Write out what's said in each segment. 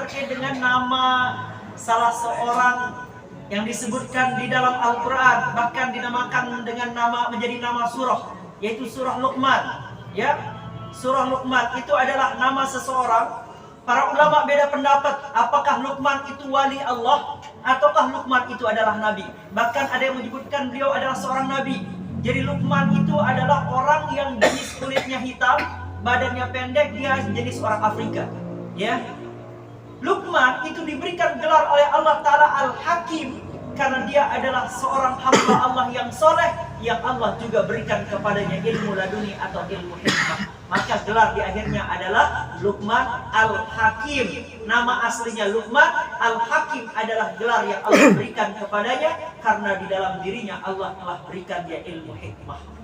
terkait dengan nama salah seorang yang disebutkan di dalam Al-Quran, bahkan dinamakan dengan nama, menjadi nama surah, yaitu surah Luqman. Ya, surah Luqman itu adalah nama seseorang. Para ulama beda pendapat, apakah Luqman itu wali Allah ataukah Luqman itu adalah nabi. Bahkan ada yang menyebutkan beliau adalah seorang nabi. Jadi Luqman itu adalah orang yang jenis kulitnya hitam, badannya pendek, dia jenis orang Afrika. Ya, Luqman itu diberikan gelar oleh Allah Ta'ala Al-Hakim karena dia adalah seorang hamba Allah yang soleh, yang Allah juga berikan kepadanya ilmu laduni atau ilmu hikmah. Maka gelar di akhirnya adalah Luqman Al-Hakim. Nama aslinya Luqman Al-Hakim adalah gelar yang Allah berikan kepadanya karena di dalam dirinya Allah telah berikan dia ilmu hikmah.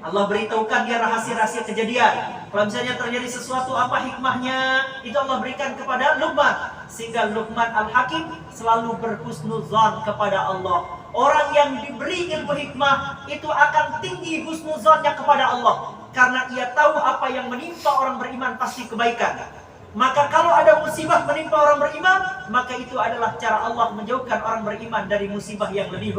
Allah beritahukan dia rahasia-rahasia kejadian. Kalau misalnya terjadi sesuatu, apa hikmahnya, itu Allah berikan kepada Luqman. Sehingga Luqman Al-Hakim selalu berhusnuzan kepada Allah. Orang yang diberi ilmu hikmah itu akan tinggi husnuzannya kepada Allah, karena ia tahu apa yang menimpa orang beriman pasti kebaikan. Maka kalau ada musibah menimpa orang beriman, maka itu adalah cara Allah menjauhkan orang beriman dari musibah yang lebih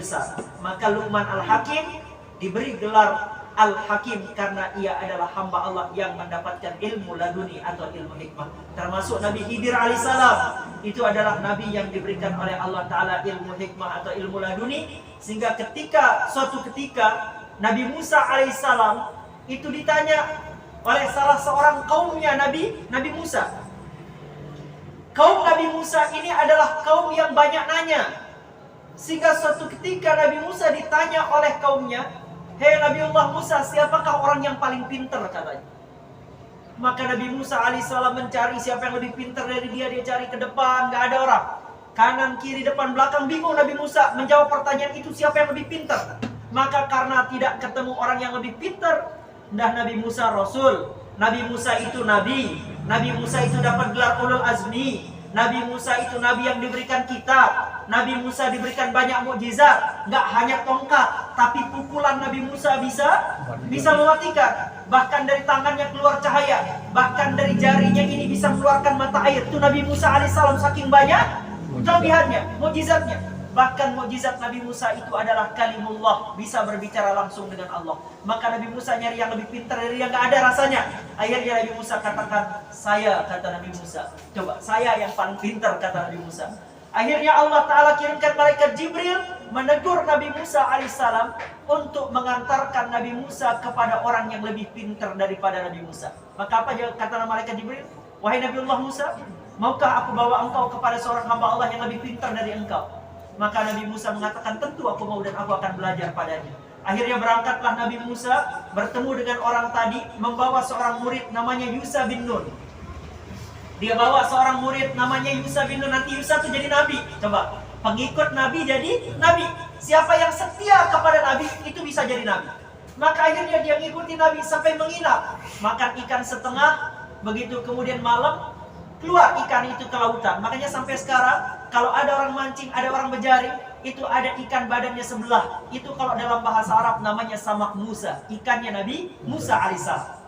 besar. Maka Luqman Al-Hakim diberi gelar Al-Hakim karena ia adalah hamba Allah yang mendapatkan ilmu laduni atau ilmu hikmah. Termasuk Nabi Khidir alaihissalam, itu adalah nabi yang diberikan oleh Allah Ta'ala ilmu hikmah atau ilmu laduni. Sehingga suatu ketika Nabi Musa alaihissalam itu ditanya oleh salah seorang kaumnya Nabi Musa. Kaum Nabi Musa ini adalah kaum yang banyak nanya. Sehingga suatu ketika Nabi Musa ditanya oleh kaumnya, "Hei Nabiullah Musa, siapakah orang yang paling pintar?" katanya. Maka Nabi Musa alaihissalam mencari siapa yang lebih pintar dari dia. Dia cari ke depan, gak ada orang. Kanan, kiri, depan, belakang, bingung Nabi Musa menjawab pertanyaan itu, siapa yang lebih pintar. Maka karena tidak ketemu orang yang lebih pintar, Nabi Musa Rasul, Nabi Musa itu Nabi, Nabi Musa itu dapat gelar Ulul Azmi, Nabi Musa itu Nabi yang diberikan kitab, Nabi Musa diberikan banyak mukjizat. Gak hanya tongkat, tapi pukulan Nabi Musa bisa mematikan. Bahkan dari tangannya keluar cahaya, bahkan dari jarinya ini bisa mengeluarkan mata air. Itu Nabi Musa alaihissalam saking banyak kelebihannya, mukjizatnya. Bahkan mukjizat Nabi Musa itu adalah kalimullah, bisa berbicara langsung dengan Allah. Maka Nabi Musa nyari yang lebih pintar dari yang gak ada rasanya. Akhirnya Nabi Musa katakan, "Saya," kata Nabi Musa. Coba, "Saya yang paling pintar," kata Nabi Musa. Akhirnya Allah Ta'ala kirimkan malaikat Jibril menegur Nabi Musa alaihissalam untuk mengantarkan Nabi Musa kepada orang yang lebih pintar daripada Nabi Musa. Maka apa kata malaikat Jibril? "Wahai Nabiullah Musa, maukah aku bawa engkau kepada seorang hamba Allah yang lebih pintar dari engkau?" Maka Nabi Musa mengatakan, "Tentu aku mau dan aku akan belajar padanya." Akhirnya berangkatlah Nabi Musa bertemu dengan orang tadi, membawa seorang murid namanya Yusha bin Nun. Dia bawa seorang murid namanya Yusha bin Nun. Nanti Yusha itu jadi nabi. Coba, pengikut nabi jadi nabi. Siapa yang setia kepada nabi itu bisa jadi nabi. Maka akhirnya dia mengikuti nabi sampai menginap, makan ikan setengah. Begitu kemudian malam keluar ikan itu ke lautan. Makanya sampai sekarang kalau ada orang mancing, ada orang berjaring, itu ada ikan badannya sebelah. Itu kalau dalam bahasa Arab namanya samak Musa, ikannya Nabi Musa alaihissalam.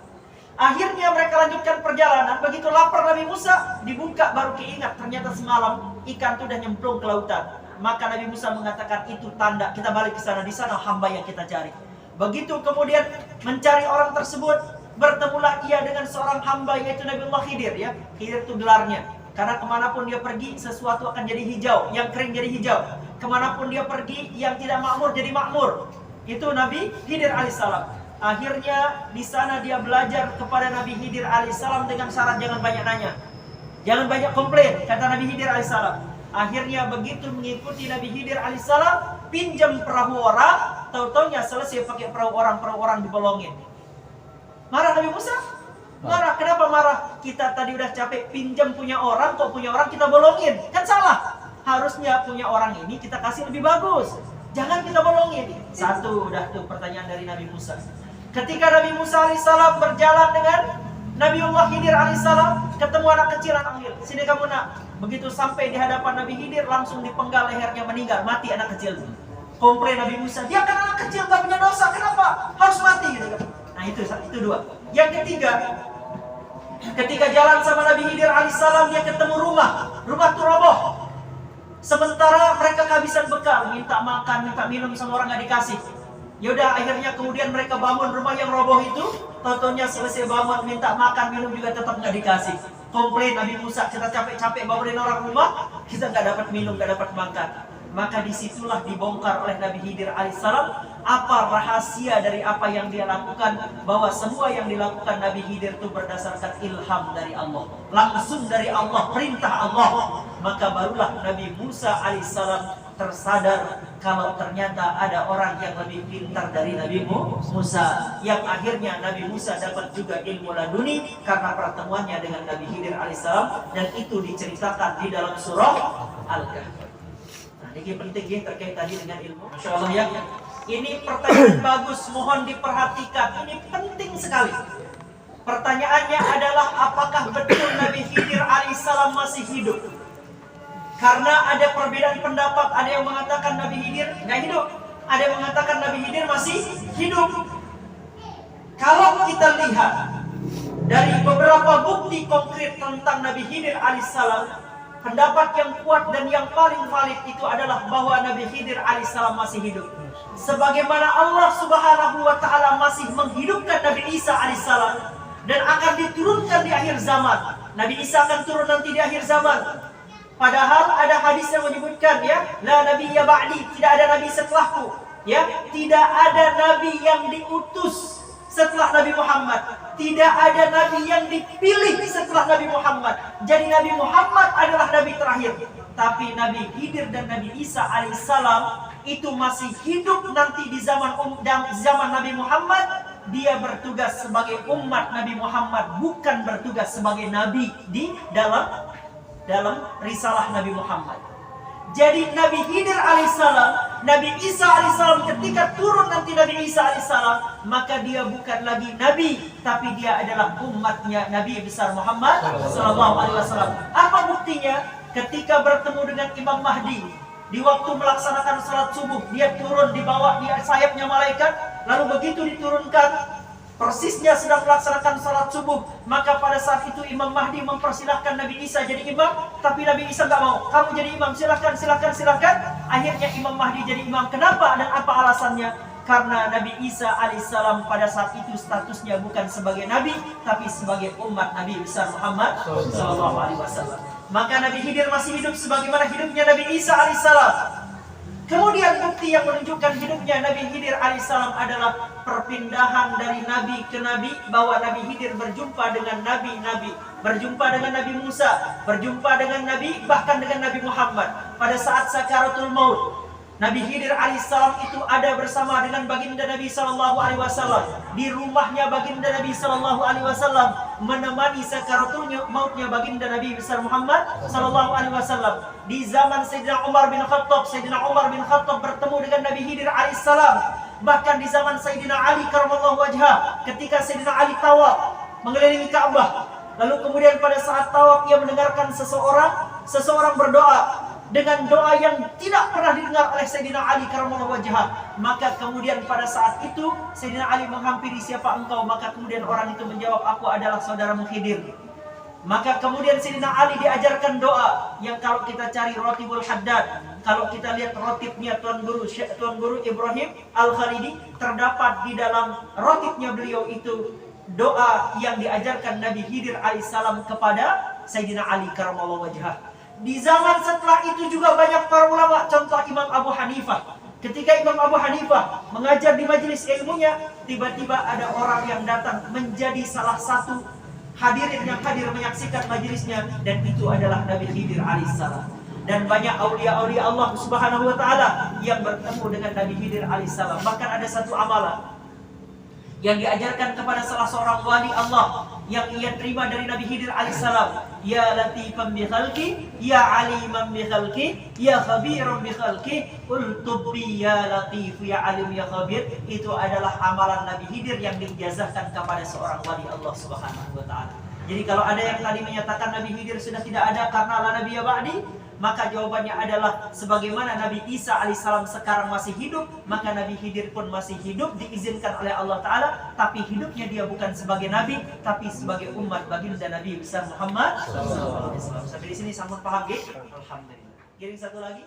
Akhirnya mereka lanjutkan perjalanan. Begitu lapar Nabi Musa, dibuka baru keingat ternyata semalam ikan itu udah nyemplung ke lautan. Maka Nabi Musa mengatakan, "Itu tanda kita balik ke sana, di sana hamba yang kita cari." Begitu kemudian mencari orang tersebut, bertemulah ia dengan seorang hamba yaitu Nabiullah Khidir. Ya, Khidir itu gelarnya. Karena kemanapun dia pergi, sesuatu akan jadi hijau, yang kering jadi hijau. Kemanapun dia pergi, yang tidak makmur jadi makmur. Itu Nabi Khidir alaihissalam. Akhirnya di sana dia belajar kepada Nabi Khidir alaihissalam dengan syarat jangan banyak nanya, jangan banyak komplain, kata Nabi Khidir alaihissalam. Akhirnya begitu mengikuti Nabi Khidir alaihissalam, pinjam perahu orang, tahu-taunya selesai pakai perahu orang dibolongin. Marah Nabi Musa? Marah. Kenapa marah? Kita tadi udah capek pinjam punya orang, kok punya orang kita bolongin? Kan salah. Harusnya punya orang ini kita kasih lebih bagus, jangan kita bolongin. Satu, udah tuh pertanyaan dari Nabi Musa. Ketika Nabi Musa alaihissalam berjalan dengan Nabiullah Khidir alaihissalam, ketemu anak kecil, anak kecil, "Sini kamu nak." Begitu sampai di hadapan Nabi Khidir, langsung dipenggal lehernya, meninggal, mati anak kecil. Komplain Nabi Musa, "Dia kan anak kecil, gak punya dosa, kenapa harus mati?" Gitu kan. Nah itu dua. Yang ketiga, Ketika jalan sama Nabi Khidir alaihissalam, dia ketemu rumah itu roboh. Sementara mereka kehabisan bekal, minta makan, minta minum sama orang nggak dikasih. Yaudah, akhirnya kemudian mereka bangun rumah yang roboh itu. Tontonnya selesai bangun, minta makan, minum juga tetap nggak dikasih. Komplain Nabi Musa, kita capek-capek bangunin orang rumah, kita nggak dapat minum, nggak dapat makan. Maka disitulah dibongkar oleh Nabi Khidir alaihissalam apa rahasia dari apa yang dia lakukan, bahwa semua yang dilakukan Nabi Khidir itu berdasarkan ilham dari Allah, langsung dari Allah, perintah Allah. Maka barulah Nabi Musa alaihissalam tersadar kalau ternyata ada orang yang lebih pintar dari Nabi Musa, yang akhirnya Nabi Musa dapat juga ilmu laduni karena pertemuannya dengan Nabi Khidir alaihissalam, dan itu diceritakan di dalam surah Al-Kahfi. Ini penting ya terkait tadi dengan ilmu. Masya Allah ya. Ini pertanyaan bagus, mohon diperhatikan. Ini penting sekali. Pertanyaannya adalah apakah betul Nabi Khidir alaihissalam masih hidup? Karena ada perbedaan pendapat. Ada yang mengatakan Nabi Khidir nggak hidup, ada yang mengatakan Nabi Khidir masih hidup. Kalau kita lihat dari beberapa bukti konkret tentang Nabi Khidir alaihissalam, pendapat yang kuat dan yang paling valid itu adalah bahwa Nabi Khidir alaihissalam masih hidup. Sebagaimana Allah subhanahu wa ta'ala masih menghidupkan Nabi Isa alaihissalam dan akan diturunkan di akhir zaman. Nabi Isa akan turun nanti di akhir zaman. Padahal ada hadis yang menyebutkan ya, la nabiyya ba'di, tidak ada nabi setelahku. Ya, tidak ada nabi yang diutus setelah Nabi Muhammad. Tidak ada nabi yang dipilih setelah Nabi Muhammad. Jadi Nabi Muhammad adalah nabi terakhir. Tapi Nabi Khidir dan Nabi Isa alaihissalam itu masih hidup nanti di zaman Nabi Muhammad. Dia bertugas sebagai umat Nabi Muhammad, bukan bertugas sebagai nabi di dalam risalah Nabi Muhammad. Jadi Nabi Khidir alaihissalam, Nabi Isa alaihissalam ketika turun nanti Nabi Isa alaihissalam, maka dia bukan lagi nabi, tapi dia adalah umatnya Nabi besar Muhammad sallallahu alaihi wasallam. Apa buktinya? Ketika bertemu dengan Imam Mahdi di waktu melaksanakan salat subuh, dia turun dibawa di sayapnya malaikat, lalu begitu diturunkan persisnya sedang melaksanakan salat subuh, maka pada saat itu Imam Mahdi mempersilahkan Nabi Isa jadi imam, tapi Nabi Isa nggak mau. Kamu jadi imam, silakan. Akhirnya Imam Mahdi jadi imam. Kenapa dan apa alasannya? Karena Nabi Isa alaihissalam pada saat itu statusnya bukan sebagai nabi, tapi sebagai umat Nabi besar Muhammad sallallahu alaihi wasallam. Maka Nabi Khidir masih hidup sebagaimana hidupnya Nabi Isa alaihissalam. Kemudian bukti yang menunjukkan hidupnya Nabi Khidir alaihissalam adalah perpindahan dari nabi ke nabi, bahwa Nabi Khidir berjumpa dengan nabi-nabi, berjumpa dengan Nabi Musa, berjumpa dengan Nabi, bahkan dengan Nabi Muhammad. Pada saat sakaratul maut, Nabi Khidir alaihissalam itu ada bersama dengan baginda Nabi sallallahu alaihi wasallam di rumahnya baginda Nabi sallallahu alaihi wasallam, menemani sakaratul mautnya baginda Nabi besar Muhammad sallallahu alaihi wasallam. Di zaman Sayyidina Umar bin Khattab bertemu dengan Nabi Khidir alaihissalam. Bahkan di zaman Sayyidina Ali karramallahu wajhah, ketika Sayyidina Ali tawaf mengelilingi Ka'bah, lalu kemudian pada saat tawaf ia mendengarkan seseorang berdoa dengan doa yang tidak pernah didengar oleh Sayyidina Ali karramallahu wajhah. Maka kemudian pada saat itu Sayyidina Ali menghampiri, siapa engkau? Maka kemudian orang itu menjawab, aku adalah saudaramu Khidir. Maka kemudian Sayyidina Ali diajarkan doa yang kalau kita cari Rotibul Haddad, kalau kita lihat rotibnya Tuan Guru Ibrahim Al-Khalidi, terdapat di dalam rotibnya beliau itu doa yang diajarkan Nabi Khidir alaihissalam kepada Sayyidina Ali karramallahu wajhah. Di zaman setelah itu juga banyak para ulama, contoh Imam Abu Hanifah. Ketika Imam Abu Hanifah mengajar di majelis ilmunya, tiba-tiba ada orang yang datang menjadi salah satu hadirin yang hadir menyaksikan majelisnya, dan itu adalah Nabi Khidir alaihissalam. Dan banyak aulia-aulia Allah subhanahu wa ta'ala yang bertemu dengan Nabi Khidir alaihissalam. Bahkan ada satu amalan yang diajarkan kepada salah seorang wali Allah yang ia terima dari Nabi Khidir alaihissalam. Ya latifan bi khalqi, ya aliman bi khalqi, ya khabiran bi khalqi, ultubbi ya latif ya alim ya khabir. Itu adalah amalan Nabi Khidir yang diijazahkan kepada seorang wali Allah subhanahu wa ta'ala. Jadi kalau ada yang tadi menyatakan Nabi Khidir sudah tidak ada karena la nabiyya ba'di, maka jawabannya adalah sebagaimana Nabi Isa alaihissalam sekarang masih hidup, maka Nabi Khidir pun masih hidup, diizinkan oleh Allah Ta'ala, tapi hidupnya dia bukan sebagai Nabi, tapi sebagai umat baginda Nabi besar Muhammad SAW. Sampai di sini sambung paham, gitu? Alhamdulillah. Giring satu lagi.